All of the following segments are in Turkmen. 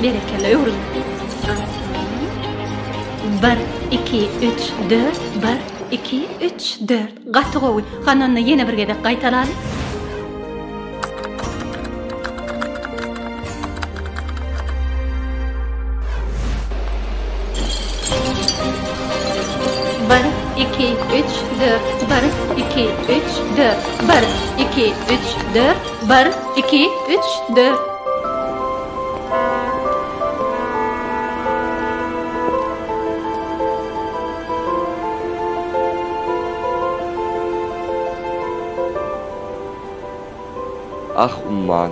berekeli öwrün. 1 2 3 4 1 2 3 4 gatygowy. Hananna ýene bir gedek gaýtalaly. Bir, iki, üç, dört, bir, iki, üç, dört, bir, iki, üç, dört, bir, iki, üç, dört. Ah umman,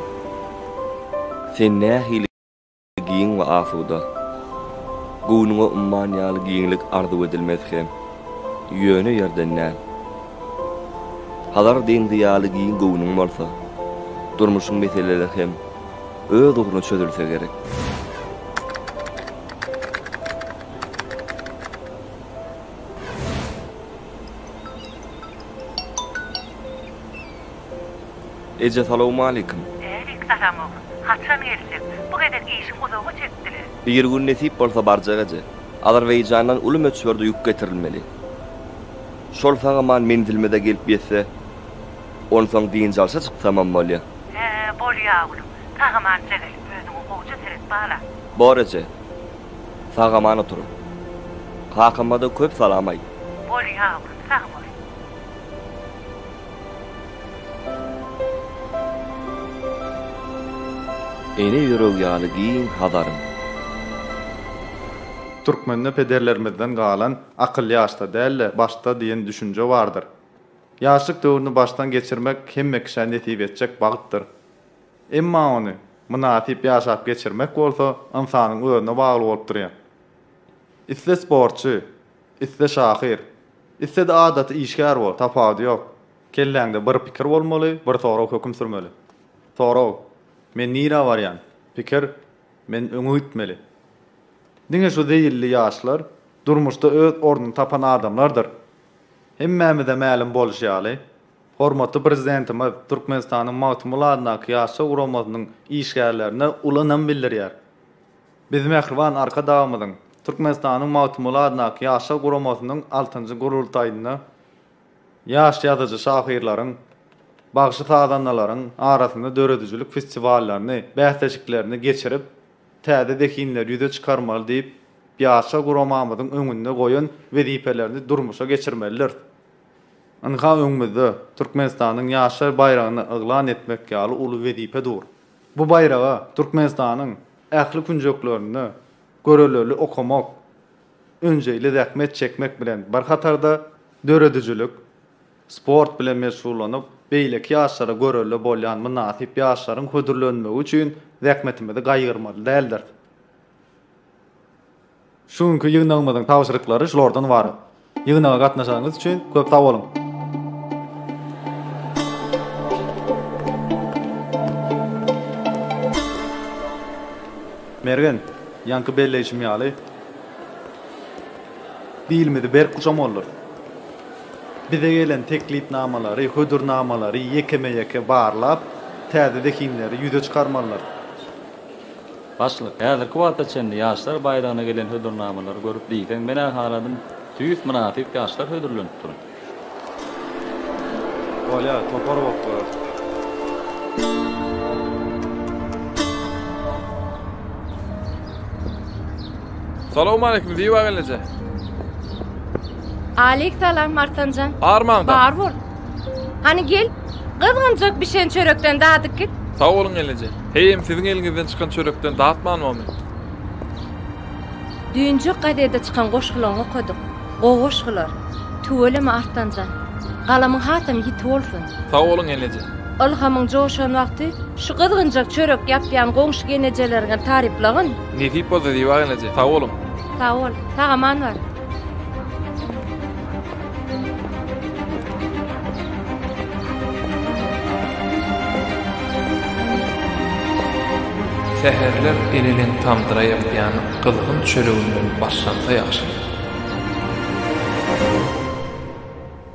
sen nähiligiň we asuda. Gonuňa umman ýaly giňlik arzu edilmez hem. Ýöne ýerden näl. Halar diýdi ýaly giň gonuň bolsa, durmuşyň meseleleri hem öz ugruny çözülse gerek. Ece salamu aleykum. Salam oğlum. Haçan gelsin. Bu kadar işim uzağa çektiler. Bir gün nesip bolsa barjagaja. Azerbaýjandan uly möçberde ýük getirilmeli. Şol sagaman menzilmede gelip ýetse, on soň diýin jalsa çyksamam bolýar. Bolýar oğlum. Sagaman çegil. Özüňi goýja seret bala. Boraje. Sagaman oturun. Kakymada köp salamay. Bolýar oğlum. Sağ ol. Ene ýöreg ýaly giň hadarym. Türkmende pederlerimizden galan akıllı yaşta däl, başta diýen düşünje bardyr. Ýaşlyk döwrüni baştan geçirmek hemme kişi netip etjek bagtdyr. Emma ony munasip ýaşap geçirmek bolsa, insanyň özüne bagly bolup durýar. Isse sportçy, isse şahyr, isse de adaty işgär bol, tapady ýok. Kelläňde bir pikir bolmaly, bir soraw höküm sürmeli. Soraw: men nira barýan? Pikir: men öňe gitmeli. Diňe şu diýilli ýaşlar durmuşda öz ornuny tapan adamlardyr. Hemmämize ma'lum bolýaly, hormatly prezidentimiz Türkmenistanyň Mawtumuladynaky ýaşa uramazynyň işgärlerini ulanan bildirýär. Biz Mehriban arka dawamynyň Türkmenistanyň Mawtumuladynaky ýaşa uramasynyň 6-njy gurultaýyna ýaş ýazyjy şahyrlaryň, bagşy sadanlaryň arasynda döredüjülük festiwallaryny, bähtäçiklerini geçirip täze dekinler ýüze çykarmaly diýip ýaşa guramamyzyň öňünde goýan wezipelerini durmuşa geçirmeliler. Anha öňümizde Türkmenistanyň ýaşa bayragyny yglan etmek ýaly uly wezipe dur. Bu bayraga Türkmenistanyň ähli künjeklerini göreleli okumak, önjeýle zähmet çekmek bilen bir hatarda döredüjülük, sport bilen meşgullanyp beýleki ýaşlara görelli bolýan munasip ýaşlaryň hödürlenmegi üçin zähmetimizi gaýyrmaly däldir. Şuňky ýygnagymyzyň tawşyryklary şulardan bar. Ýygnaga gatnaşaňyz üçin köp sag bolun. Mergen, ýanky belleşim ýaly. Diýilmedi berk kuşam bolur. Bize gelen teklipnamalary, hödürnamalary ýekeme-ýeke barlap, täze dekinleri ýüze çykarmalylar. Başlyk, häzirki wagtda çenli ýaşlar bayragyna gelen hödürnamalary görüp diýsen, mene haladym tüýüs munasip ýaşlar hödürlenip durýar. Ola, topar wagtda. Salamu aleykum, diýip gelece. Aleyhisselam Martancan. Armanda. Bar bol. Hani gel, kızgınjak bir şeyin çörekten dağıtıp git. Sağ olun gelece. Heyim sizin elinizden çıkan çörekten dağıtmanmam men. Düýünjek gadede çıkan goşgulaňy okuduk. O goşgular. Tüweleme Artancan. Galamyň hatym ýiti bolsun. Sağ olun gelece. Ilhamyň joşan wagty şu kızgınjak çörek ýapýan goňşy genejelerine taryplagyn. Netip bolsa diýip gelece. Sağ olun. Sağ ol. Sağa man var. Seherler elinin tamdıra yapýan kızgın çöreğinden başlansa ýaxşy.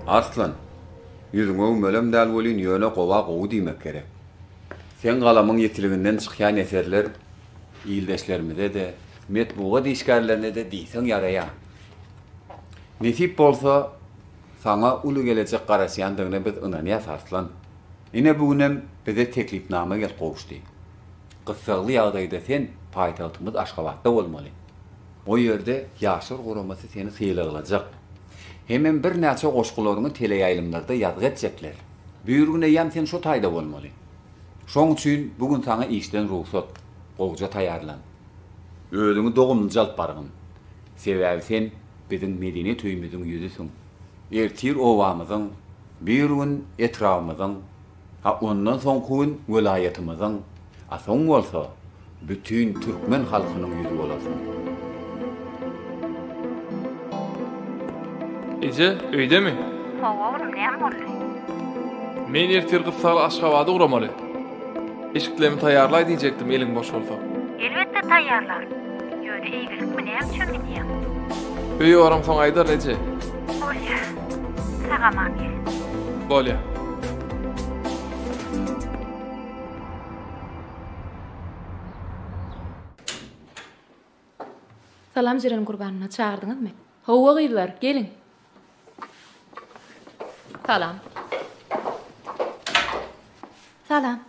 Arslan, yüzüňe ömölem däl bolýan ýöne gowa gowy diýmek gerek. Sen galamyň ýetiliginden çykýan eserler iyildeşlerimize de, metbuğa dişkarlarına da diysen yaraya. Nesip bolsa, sana ulu gelecek garaşyandığına biz ınanıyas Arslan. Ine bugünem bize teklifname gel qoğuşdy. Gysgaly ýagdaýda sen paýtagtymyz Aşgabatda bolmaly. O ýerde ýaşar guramasy seni syýlagylajak. Hemen bir näçe goşgularyny teleýaýlymlarda ýazgy etjekler. Büýrüne ýam sen şo taýda bolmaly. Şoň üçin bugün sana işden ruhsat, gowja taýarlan. Özüňi dogumly alyp bargyn. Sebäbi sen bizim medeni töýümizin ýüzüsiň. Ertir owamyzyň, bir gün etrafymyzyň, ondan soň gün welaýatymyzyň, soň bolsa bütün türkmen halkynyň ýüzü bolasyň. Ece, öýdemi? Oğlum näme boldy? Men ertir Gysgaly Aşgabada uramaly. Eşiklerimi taýýarlaý diýjekdim eliň boş bolsa. Elbetde taýýarlar. Ýöne iýgilikmi näme üçin gidýär? Öýe oram soň aýdar Ece. Bolýa. Sagaman gel. Bolýa. Salam jiran gurbanyna çağırdyňyzmy? Hawa gyýlar, gelin. Salam. Salam.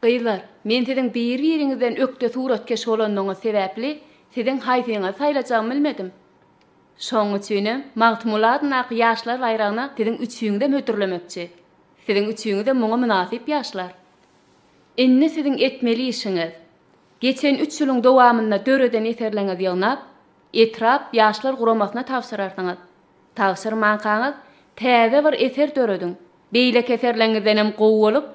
Gyýlar, men siziň bir-biriňizden ökde suratkeş bolandygyňy sebäpli siziň haýsyňyzy saýlajagym bilmedim. Şoň üçin Magtumulat nak ýaşlar bayragyna siziň üçüňde mötürlemekçi. Siziň üçüňiz de muňa münasip ýaşlar. Indi siziň etmeli işiňiz. Geçen 3 ýylyň dowamynda döreden eserleňiz ýagnap, etrap ýaşlar guramasyna tapşyrarsyňyz. Tapşyrmankaňyz täze bir eser dörediň. Beýlek eserleňizden hem gowy bolup,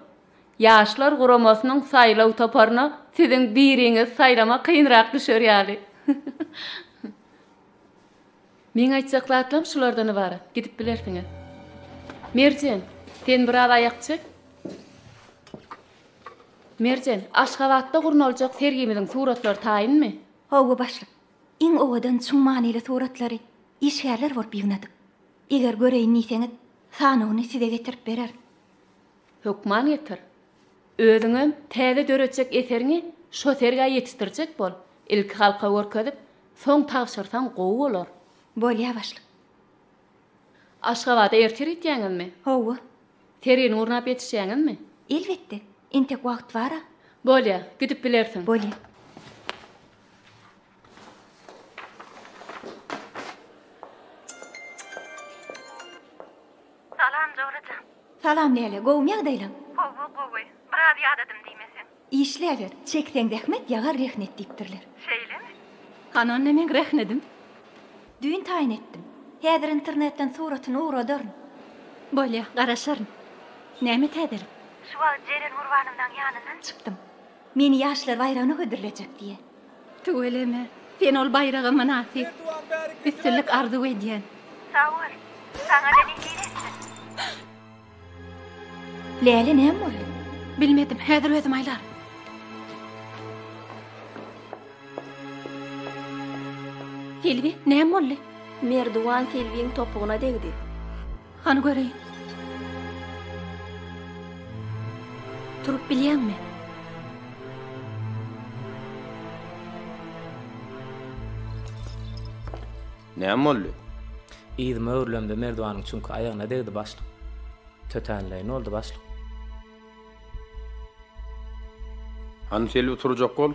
ýaşlar guramasynyň saýlaw taparyna siziň biriňiz saýlama kynrak düşer ýaly. Men aýtjaklarym şulardan ibaret. Gidip bilersiňiz. Merjen, sen bir aýak çek. Merjen, Aşgabatda gurnaljak sergimiziň suratlary taýynmy? Hawa başlyk. Iň owadan çyň manyly suratlary işgärler bolup ýygnadyk. Eger göreýin diýseňiz, sanyny size getirip berer. Hökman getir. Özüňem täze döretjek eserini şo serge ýetişdirjek bol. Ilki halka görkezip, soň tapşyrsaň gowy bolar. Bolýa başlyk. Aşgabada ertir etýäňizmi? Hawa, Terini urnap ýetişýäňizmi? elbetde. Intek wagt bara. Bolýa, gidip bilersiň. Bolýa. Salam Jorajan. Salam Leyla, gowum ýagdaýlaň? Gowy. Biraz ýadadım diýmesin. İşleýär, çekseň rehmet, ýagar rehnet diýipdirler. Şeýlemi? Hanan men rehnedim. Düýün taýyn etdim. Häzir internetden suratyny uradaryn. Bolýa, garaşaryn. Näme täzelik? Şu wagt Jeren Gurbanymdan ýanyndan Çıktım. Meni ýaşlar bayragyna hödürlejek diýe. Tügeleme. Sen ol bayraga münasip. Üstünlük arzu edýän. sağ ol. Sana da diýelim. Leyla näme boldy? Bilmedim, häzir özüm aýlar. Selvi, näme boldy? Merduan Selviň topugyna degdi. Hany göreýin. Turup bilýärmi? Näme boldy? Ýygymy öwrülemde merdwanyň çünki aýagyna degdi başlyk. Tötänleýin oldy başlyk. Han Selvi oturjak bol.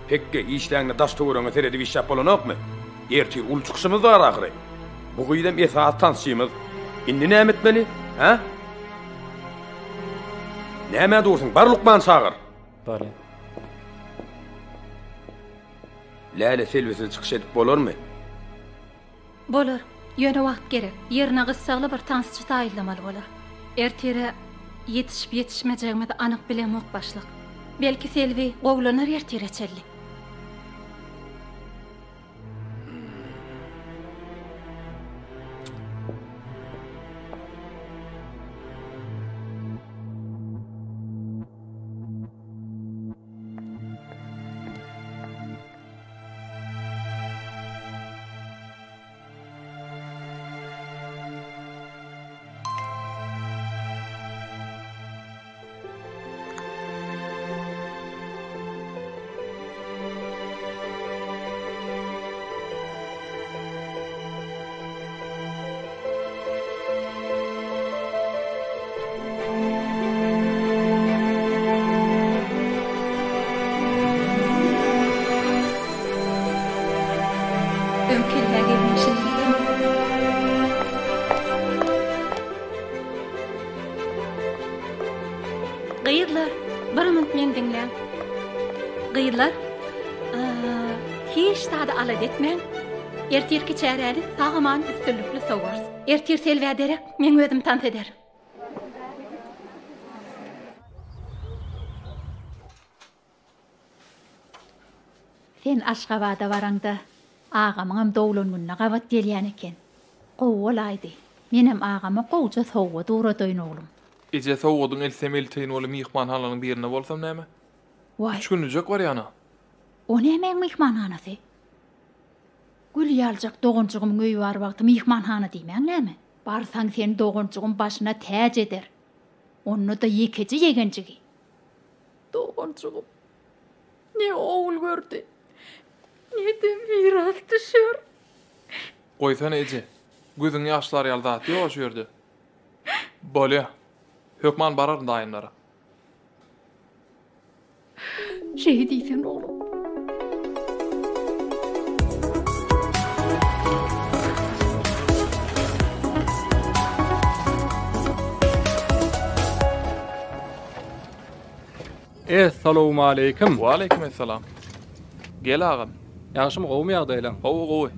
Pekke işleňde daş töwerene teredi bir şap bolanokmy? Ertir ul çykşymyz bar ahyry. Bu gyýdam esas tanşymyz. Indi näme etmeli? Ha? Näme dursun? Bar Lukman çağır. Bolýa. Läle Selvisi çykyş edip bolarmy? Bolar. Ýöne wagt gerek. Ýerine gyssaly bir tansçy taýynlamaly bolar. Ertere ýetişip ýetişmejegimi de anyk bilemok başlyk. Belki Selvi gowlanar ertere çelli. Gıyırlar, baramant men dinlen. Gıyırlar, hiç tadı alat etmen. Ertirki çäreli sağaman üstünlükli sowars. Ertir selväderek men özüm tant eder. Sen Aşgabat'a varanda ağamam dowlanmyna gabat gelýän eken. Gowulaydy. Menem ağama gowja sowga duradyň oglum. Ije sowgudyň elsemel teýin oly mihmanhananyň birine bolsam näme? Vay. 3 günlük var ýana. O näme mihmanhanasy? Gül ýaljak dogunçugym öýü bar wagty mihmanhana diýmeň näme? Barsaň sen dogunçugym başyna täj eder. Onu da ýekeji ýegenjigi. Dogunçugym ne oğul gördü. Ne de miras düşür. Goýsana eje. Gözüň ýaşlary ýaldaty ýoş ýördi. Bolýa. Hökman barar daýynlara. Şey diýsen oğlum. Assalamu alaykum. Wa alaykum assalam. Gel agam. Ýaşym gowmy ýagdaýlaň? Gowy.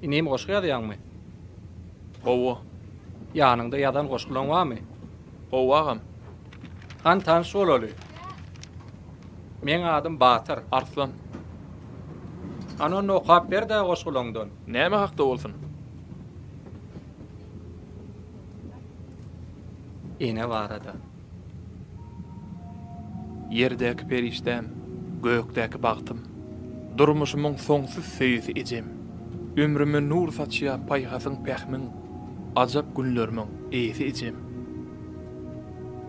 Inim goşgy ýadyňmy? Gowy. Ýanyňda ýadan goşgulan barmy? Gowy agam. Han tanış bolaly. Men adym Batyr Arslan. Anan okap berde goşgulandan. Näme hakda bolsun? Ene barada. Yerdäki perişdem, gökdäki bagtym. Durmuşymyň soňsuz söýüsi ejem. Ömrüme nur saçýa paýhasyň pähmin, ajap günlerimiň eýsi ejem.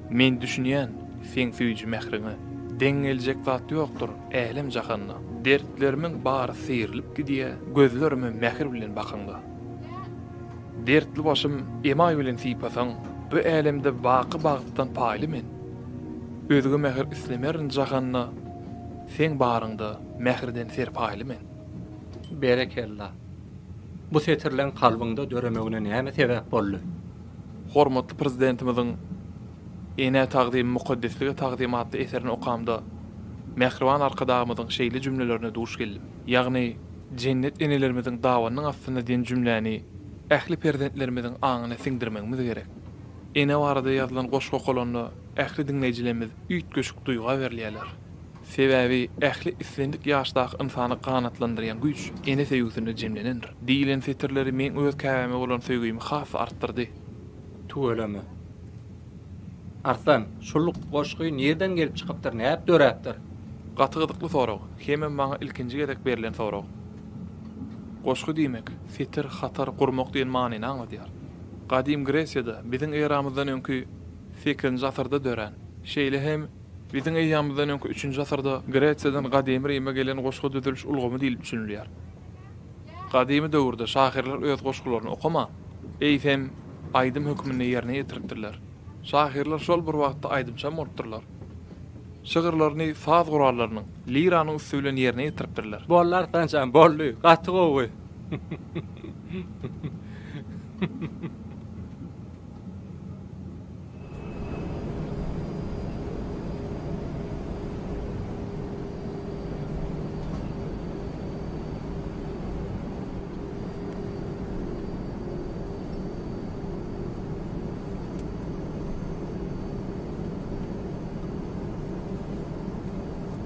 Men düşünýän sen süýjü mehriňi, deňeljek zat ýokdur älim jahanyna. Dertlerimiň bary syrylyp gidýär, gözlerime mehr bilen bakanda. Dertli başym emay bilen sypasaň, bu älemde baky bagtdan paýly men. Özüge mehr islemerin jahanyna, sen baryňda mehirden ser paýly men. Berekellah. Bu setirlen kalbyňda döremegine näme sebäp boldy? Hormatly prezidentimiziň ene taqdim muqaddeslige taqdimatly eserini okamda mehriban arkadağımyzyň şeýle jümlelerine duş geldim. Ýagny cennet enelerimiziň dawanyň aslynda diýen jümläni ähli prezidentlerimiziň aňyna siňdirmegimiz gerek. Ene barada ýazylan goşgy kolonny ähli dinleýijilerimiz üýt göşük duýga berýärler. Sebäbi ähli islendik ýaşdaky insany kanatlandyrýan güýç ene söýgüsinde jemlenendir. Diýilen setirleri men öz käbäme bolan söýgümi has artdyrdy. Tuğulama. Arslan, şulluk goşgy nereden gelip çykypdyr, näp döräpdir? Gaty-gydykly sorag, hemem maňa ilkinji gerek berilen sorag. Goşgy diýmek, setir hatar gurmak diýen manyny aňladýar. Gadim Gresiýada biziň eramyzdan öňkü 8-nji asyrda dören, şeýle hem biziň eýamyzdan öňkü 3-nji asyrda Gresiýadan gadim Rime gelen goşgy düzülüş ulgamy diýilip düşünülýär. Gadim döwürde şahirler öz goşgularyny okama, eýsem aýdym hökmüni ýerine ýetiripdirler. Şahirler şol bir wagtda aýdymça bolupdyrlar. Şygyrlaryny saz gurallarynyň liranyň üstülen ýerine ýetiripdirler. Bollar tançan bolly, gaty gowy.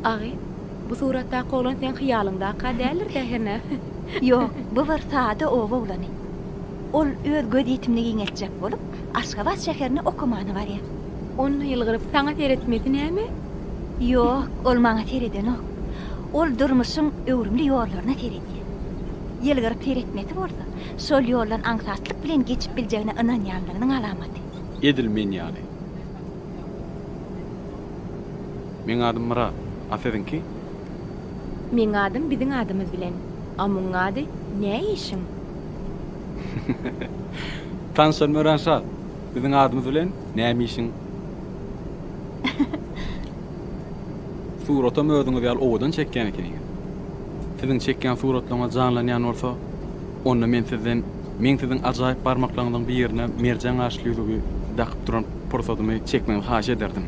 Agy, bu suratda qolan sen hyýalynda kadälir däherne. Yok, bu bir saada owa ulany. Ol öz göz ýetimligi ňetjek bolup, Aşgabat şäherini okumany barýar. Onu ýylgyryp saňa teretmedi näme? Yok, ol maňa tereden ok. Ol durmuşyň öwrümli ýollaryna teredýär. Ýylgyryp teretmedi bolsa, şol ýollan aňsatlyk bilen geçip biljegine ynanýanlygynyň alamaty. Edil men ýaly. Men adym Murat. Aferinki? Men adym biziň adymyz bilen. Amyň ady näme işiň? Tanşan Mörenşat. Biziň adymyz bilen näme işiň? Suratam özüňiz ýaly owadan çekýän ekeniň. Siziň çekýän suratlaryňyz janlanýan bolsa, onda men siziň ajaýyp barmaklaryňyň bir ýerine merjan aşlylygy dakyp duran pursatymy çekmemi haş ederdim.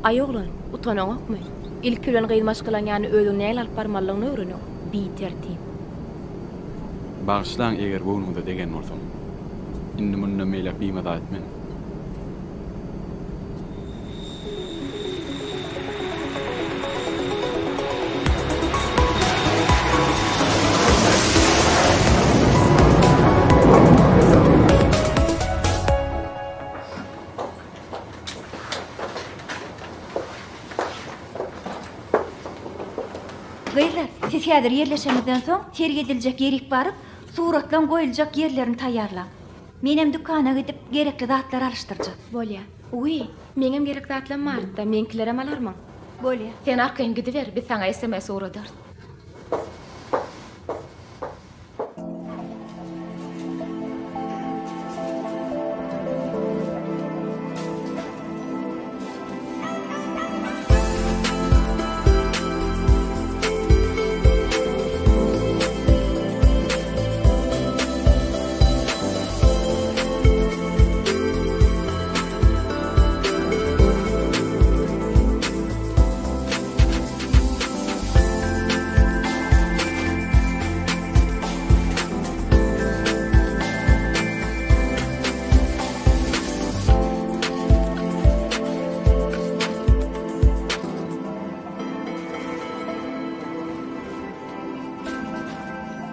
Aýoglar, utanaňokmy? İlk bilen gynmaş kılan ýany özüň näle alyp barmalygyny öwrenýär. Bir tertip. Bağışlaň eger bugünde degen bolsam. Indi munna meýlek biýmede aýtmän. Beyler, siz häzir yerleşemizden soň terk ediljek ýerik baryp, suratlan goýuljak ýerlerini taýýarla. Menem dükana gidip gerekli zatlar alıştyrjak. Bolýa. Uy, meňem gerek zatlar barda, menkilerem alarmyň. Bolýa. Sen arkaň gidiver, biz saňa SMS uradar.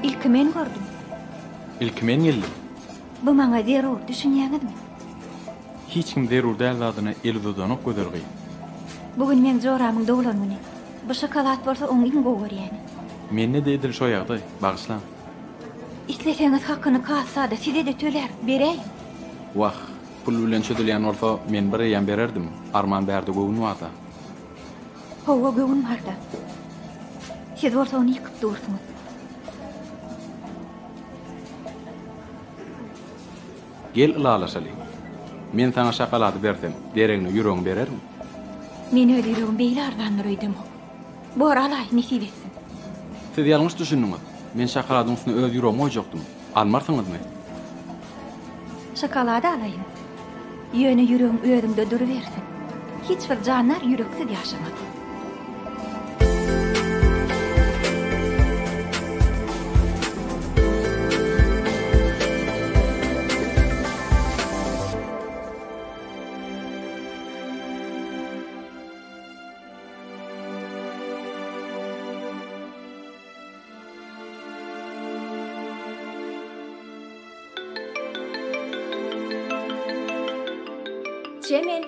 İlk men gördüm. İlk men geldim. Bu maňa derur düşünýäňizmi? Hiç kim derur däl zadyna elizodanyk gözergi. Bugün men joramyň dowlanmyny. Bu şokolat bolsa oň iň gowerýäni. Men ne edil şo ýagdaý, bagyslan. İsleseňiz hakyny kassada size de töler, bereyim. Wah, pul bilen çödülýän bolsa men bir ýan bererdim. Arman berdi gowun wata. Hawa gowun barda. Siz bolsa ony ýykyp dursunuz. Gel ılalaşaly. Men sana şokolady berdim. Dereňni ýüregiň bererim. Men öýde ýüregim beýle ardandyrydim. Bu aralay nisip etsin. Siz ýalňyş düşündiňiz. Men şokoladyň üstüne öz ýüregimi oýjakdym. Almarsyňyzmy? Şokolady alayım. Ýöne ýüregim özüňde duruversin. Hiç bir janar ýüreksiz ýaşamady. Çemen,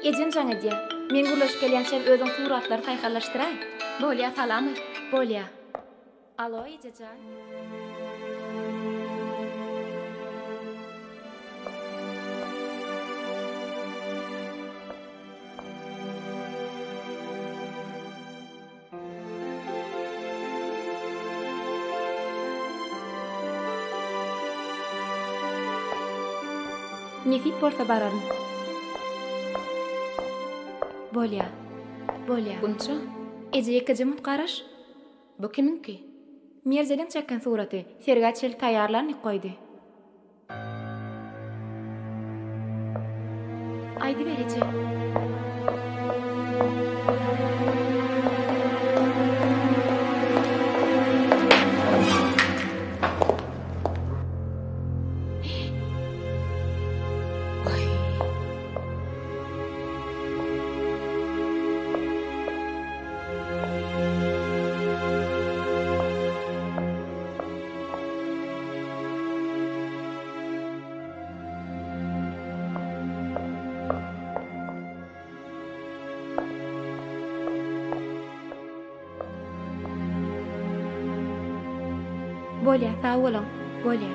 ejem jaň edýär. Men gurlaşyp gelýänçe özüň suratlary taýharlaşdyraý. Bolýa, salamy. Bolýa. Alo, ejejan. Nesip bolsa bararym. Bolýa. Bolýa. Bunça? Eje ekejemit garaş. Bu kiminki? Merzeden çeken suraty sergaçel taýýarlanyp goýdy. Aýdy berece. Bolýa, sag bolan. Bolýa.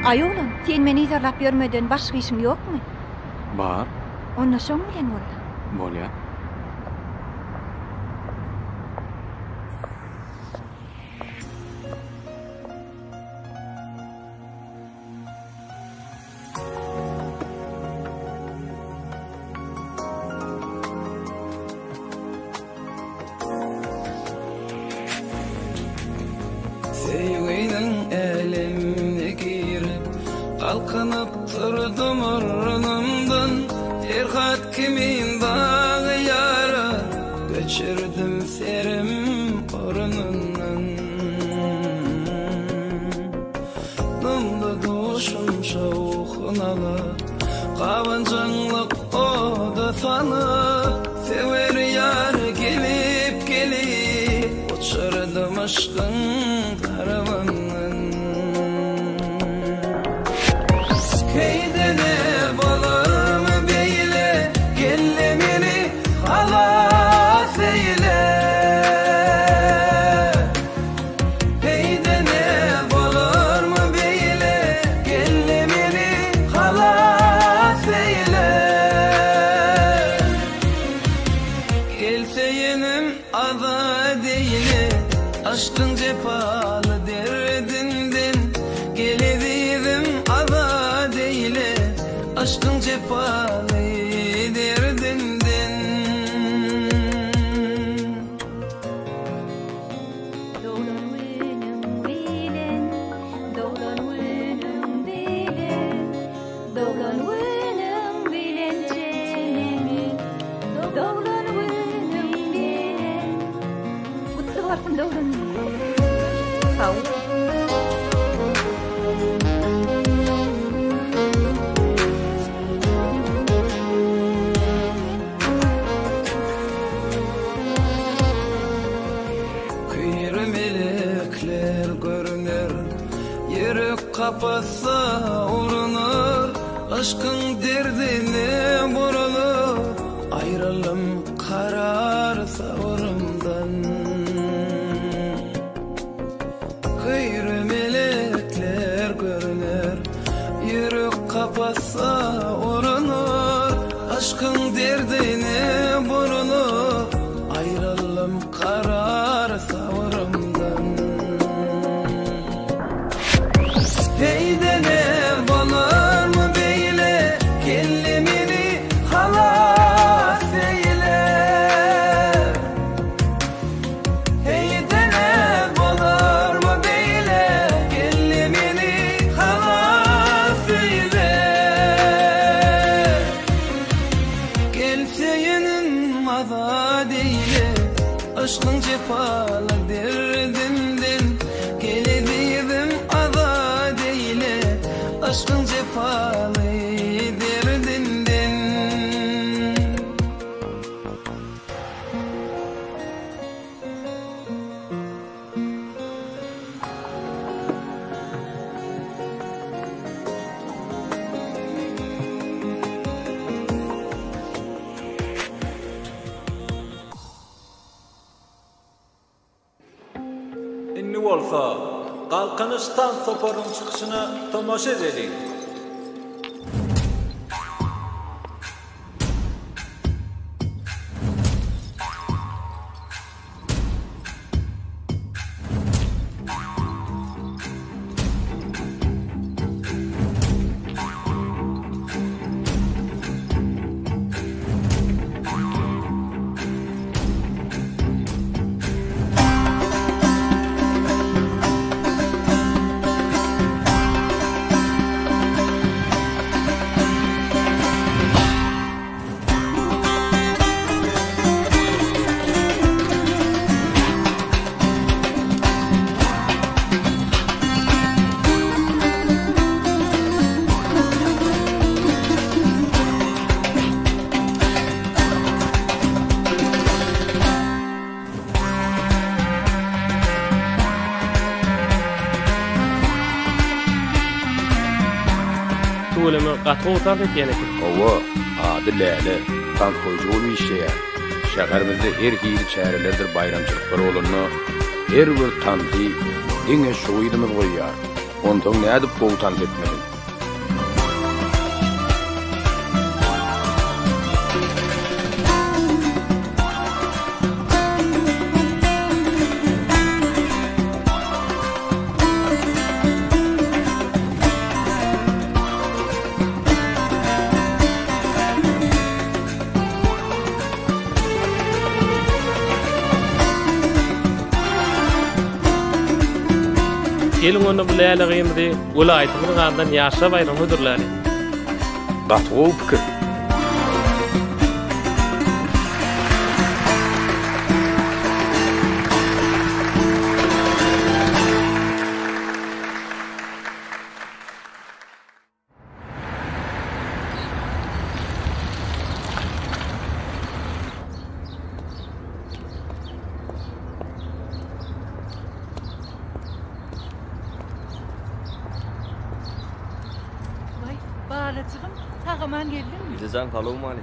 Ay oğlum, sen meni izarlap görmeden başka işin yok mu? Bar, Onna şoň bilen bolla. bolýar. Sevginin elimine girip kalkınıp durdum ornumdan Erhat kimin dağı yara göçürdüm serim ornundan Dumdu duşum şavukun alıp Kavancanlık oda sanıp Sever yar gelip gelip Uçurdum aşkın karavanın Keydene balar mı beyle Gelle beni halas eyle Keydene balar mı beyle Gelle beni halas eyle Gelse yenim ada değil Aşkın cepalı derdinden Gelebilirim ada değil Aşkın cepalı derdinden Doğlan benim bilen, doğlan benim bilen, doğlan benim bilen çenemi, doğlan benim bilen. Mutlu varsın doğlan. Sağ ol. Kıyır melekler görünür Yürek kapatsa uğranır Aşkın derdine vurulur Ayrılım kararsa uğrumdan Kıyır melekler görünür Yürek kapatsa uğranır Aşkın derdine vurulur Ayrılım karar savrımdan Heydene balar mı beyle Kellimini halas eyle Heydene balar mı beyle Kellimini halas eyle Gelseyenin maza değil Aşkın cepalı derdinden Gelebilirim ada değil Aşkın cepalı derdinden İnni bolsa, Qalqanıstan soporun çıkışına tomoşa edelim. Tuğulemi qatı otar etken ekin. Ova, adı Lale, tank koyucu olu işe ya. Şehrimizde her hili çeyrelerdir bayramçılıkları olunna, her bir tanti, dine şoğuydumuz koyuyar. Ondan nädip boğutan etmeli? Gelin onu bu leyla gymdy, ula aýtymyň gardan ýaşa bayramy ödürläni. Batwy pikir. Balacığım, tağaman geldin mi? Gideceğim talağım Ali.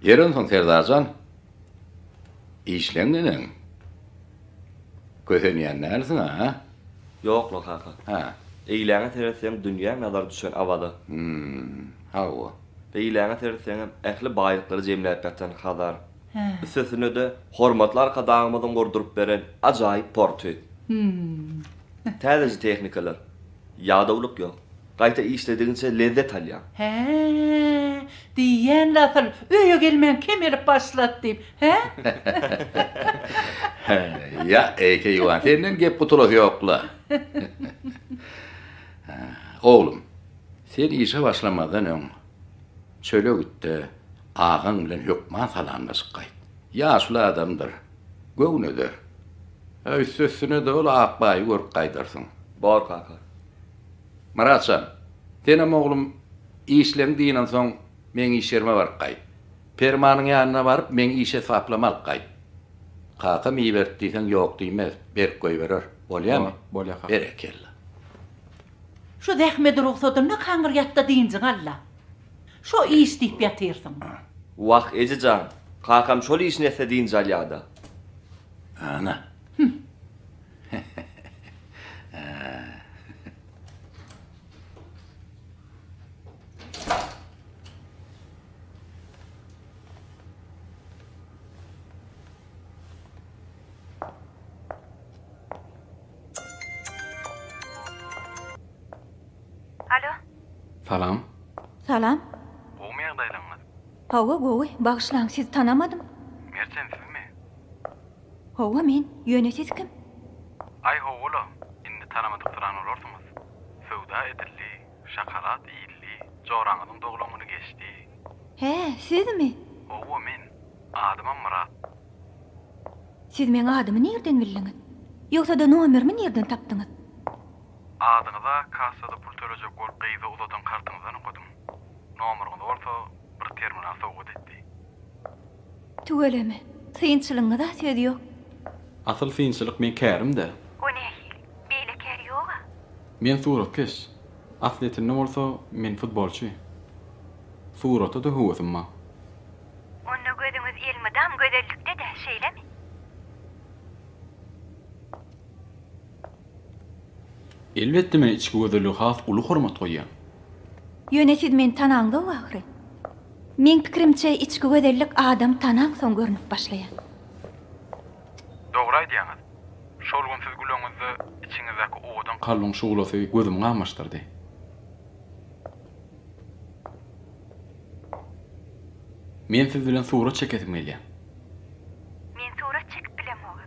Yerin son Serdarcan. İşlemdinin. Köteniyen nersin ha? Yok lo kaka. Ha. Eýläňe teresem dünýä nazar düşen awada. Hawa. Eýläňe teresem ähli baýlyklary jemläp ýatan hazar. Ha. Üstesine de hormatlar kadağımızdan gordurup beren ajaýyp portret. Täze tehnikalar. Ýadawlyk ýok. Gaýta işlediňçe lezzet alýar. He, diýen lafal öýe gelmän kemerip başlat diýip, he? Ya eke yuvan senden gep butulos ýokla. Oğlum, sen işe başlamadan öň çöle gitdi. Ağın bilen hükman salamlaşıp gaýt. Ýaşly adamdyr. Göwnüdir. Üstüne de ola akbaýy görüp gaýdarsın. Bar kaka. Maratçan, senem oğlum işleň diýenden soň men işerme baryp gaýt. Permanyň ýanyna baryp men işe saplamalyk gaýt. Kaka mi berdiýsen ýok diýmez, berip goýberer. Bolýarmy? Bolýar kaka. Berekella. Şu dähmedi ruhsatyny ne kaňyr ýatda diýinjiň alla. Şu iş diýip ýatyrsyň. Waq ejejan. Kakam şol işini etdiğin jalýada. Ana. Alo. Salam. Salam. Gowy ýagdaýlaryňyz? Hawa gowy, bagşlaň, sizi tanamadym. Merçen sizmi? Hawa men, ýöne siz kim? Ay howla, indi tanamadyk duran olarsyňyz. Sowda edildi, şakarat ýyly, joraňyň doglagyny geçdi. He, sizmi? Hawa men, adamam Murat. Siz meni adymy nerden bildiňiz? Ýoksa da nomerimi nerden tapdyňyz? Adyňyza kassada pul төлejek bolup gyýza uzadan kartyňyzdan okudum. Nomeryňyz bolsa bir terminal sowgat etdi. Tüweleme, synçylygyňyza söz ýok. Asıl finçilik men kärim-de. O nähil? Beýle kär ýok. Men suratkeş. Atletinde bolsa men futbolçy. Surata da huwatymma. Onda gözüňiz ilmidam gözellikde de şeýlemi? Elbetde men içki gözellik has uly hormat goýýan. Ýöne siz meni tanaňda wagry. Men pikirimçe içki gözellik adam tanan soň görnüp başlaýar. Dogry aýdýaňyz. Şol gün siz güleňizde içiňizdäki owadan Kallyň şuwlasy gözüm gamaşdyrdy. Men siz bilen surat çekesim gelýär. Men surat çekip bilem oga.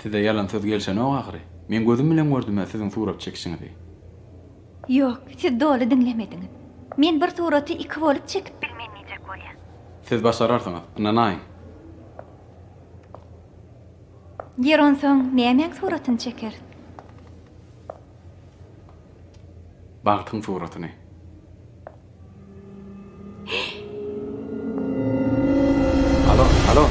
Size yalan söz gelşen o ahry. Men gözüm bilen gördüm sizin surat çekişiňizi. Ýok, siz dolu dinlemediňiz. Men bir suraty iki bolup çekip bilmenijek bolýar. Siz başararsyňyz. Nanaýyn. Ýeron soň näme suratyny çeker? Bagtyň suratyny. Alo, alo.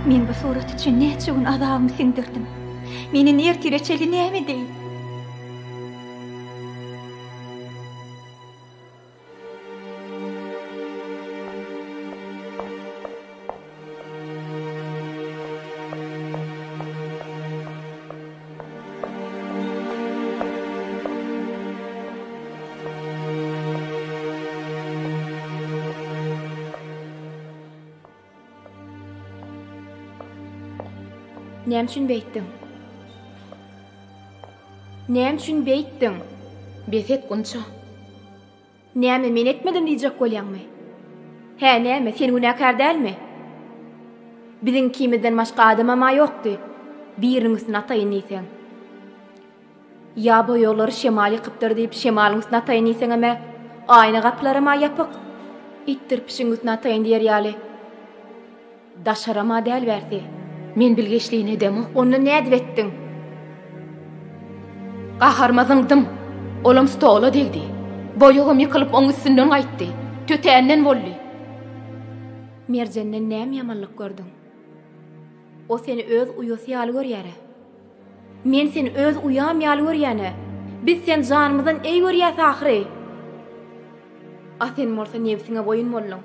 Men bu surat için näçe gün azabımı siňdirdim. Meni ertireçeli näme deýin? Näme üçin beýtdiň? Näme üçin beýtdiň? Beset gunça. Näme men etmedim diýjek bolýarmy? Hä, näme sen günäkar dälmi? Biziň kimizden başga adam ama ýokdy. Biriň üstüne ataýyn diýsen. Ya bu ýolary şemali gypdyr diýip şemalyň üstüne ataýyn diýsen ama aýna gaplarama ýapyk. Ittirpişiň üstüne ataýyn diýer ýaly. Daşarama däl berdi. Men bilgeçliğine edemi. Onu nädip etdiň? Gaharmazyňdym. Olam stola degdi. Boýugym ýykylyp oň üstünden gaýtdy. Tötänden boldy. Merjenden näme ýamanlyk gördüň? O seni öz uýasy ýaly görýär. Men seni öz uýam ýaly görýäne. Biz sen janymyzdan ey görýäs ahyry. A sen bolsa nebsiňe boyun bollaň.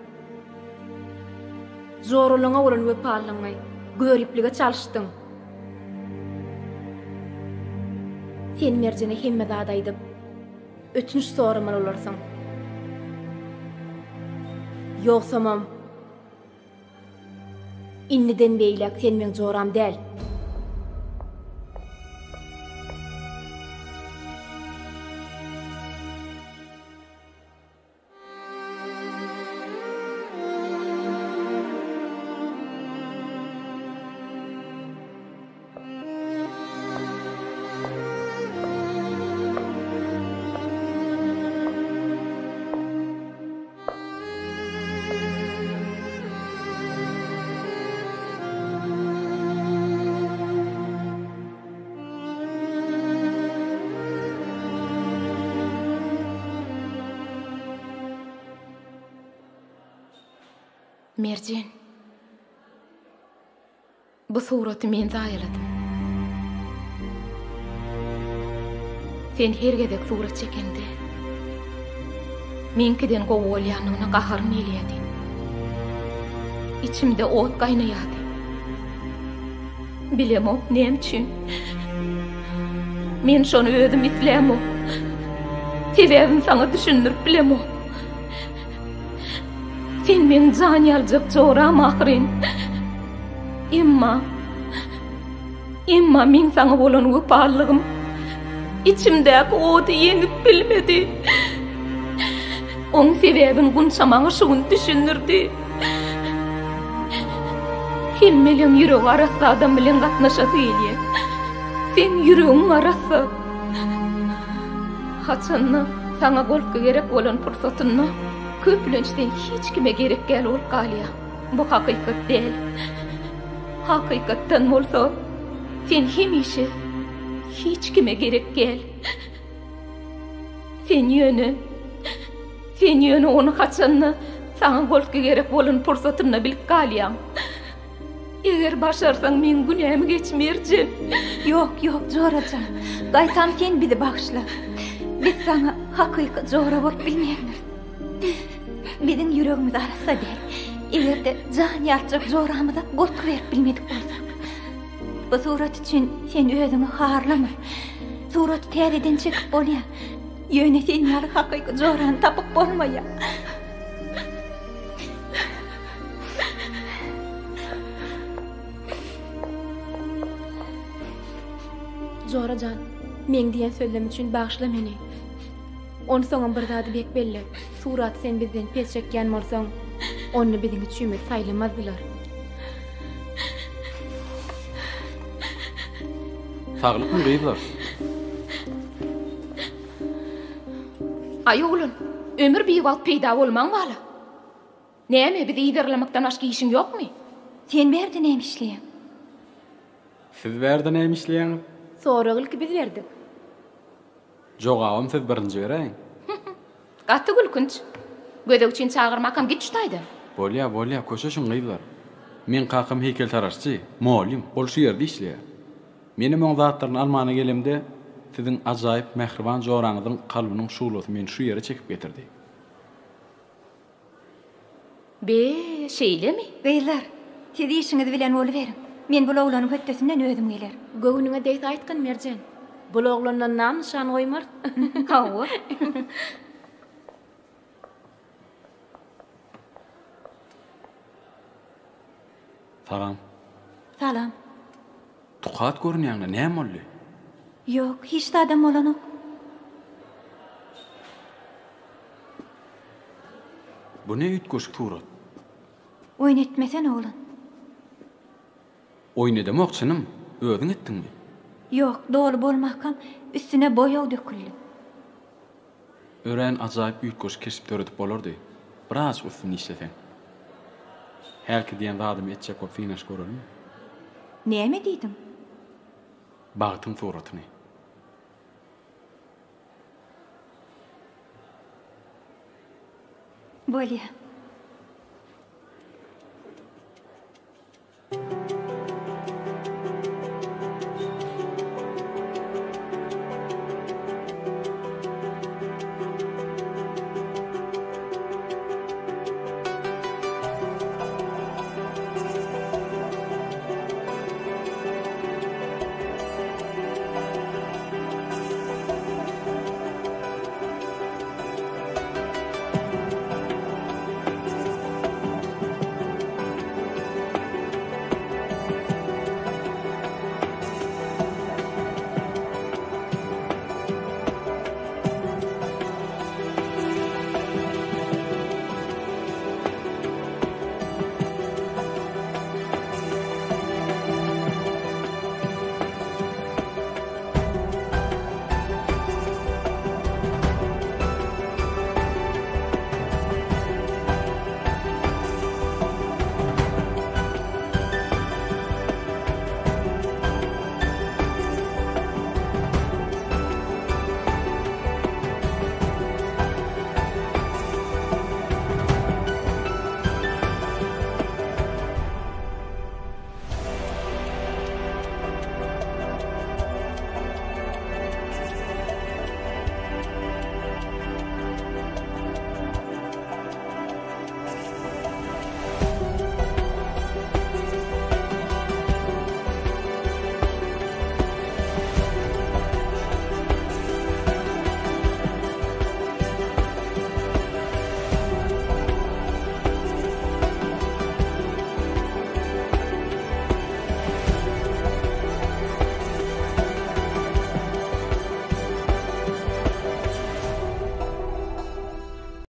Zorulaňa bolan we parlaňy. Görüplige çalışdyň. Sen merjene hemme zada aýdyp, ötünç soramal olarsyň. Ýoksamam, inniden beýlek sen meň joram däl. Merjen. Bu suraty men zaýyladym. Sen her gezek surat çekende. Menkiden gowolýanyna gaharym elýärdi. İçimde ot gaýnaýardy. Bilemok näme üçin. Men şonu özüm islämok. Sebäbim saňa düşündirip bilemok. Sen men jan ýaljak joram ahyryn. Emma men saňa bolan goparlygym içimdäki oty ýeňip bilmedi. Oň sebäbin gunçamaňy şuň düşündirdi. Hilmeliň ýüregi arasynda adam bilen gatnaşasy elýär. Sen ýüregiň arasy. Haçanna saňa golka gerek bolan pursatyny köplençden hiç kime gerek gel ol galya. Bu hakikat değil. Hakikattan bolsa sen hemişe hiç kime gerek gel. Sen yönü onu haçanna sana golka gerek bolan pursatyny bilip galýam. Eger başarsaň men günämi geçmerjim. Yok, Joracan. Gaýtam sen bizi bagşla. Biz sana hakikat jora bolup bilmeýärler. Biziň ýüregimiz arasa däl. Egerde jan ýarjak joramyza golka berip bilmedik bolsak. Bu surat üçin sen özüňi harlama. Surat täzeden çekip bolýar. Ýöne sen ýaly hakyky jorany tapyp bolmaýar. Jorajan, men diýen sözlem üçin bagşla meni. Onu soňa bir zady bek belli. Surat sen bizden pes çekýän bolsaň, onu biziň üçin saýlamazdylar. Saglyk mı gıydılar? Ay oğlum, ömür bir wagt peýda bolmaň bala. Näme bizi ýerlemekden başga işiň ýokmy? Sen berde näme işleýän? Siz berde näme işleýän? Soragylky biz berdik. Jogabym siz birinji bereň. Gaty gülkünç. Gödek üçin çağırmakam gitştaýdy. Bolýa, köşeşiň gıydılar. Men kakam heykeltaraşçı, molim, ol şu yerde işleýär. Menim oň zatlaryny almana gelemde siziň ajaýyp mehriban joraňyzyň kalbynyň şuwlaty meni şu ýere çekip getirdi. Be, şeýlemi? Beyler, siz işiňizi bilen boluverin. Men bu oglanyň höttesinden özüm geler. Göwnüňe deýt aýtgyn Merjen. Bu oglandan nam nişan goýmar. Hawa. Salam. Salam. Tuqat görünýäňde näme boldy? Yok, hiç de adam olanok. Bu ne ütgoşuk surat? Oynatmesen oğlan. Oynadamokçynym, özüň etdiňmi? Yok, doğru bolmakam üstüne boyaw döküldü. Ören ajaýyp ütgoş kesip töredip bolardy. Biraz üstüni işlesen. Herki diýen zadym etjek bolup finaş görürmi? Näme diýdim? Bagtyň suratyny. Bolýa.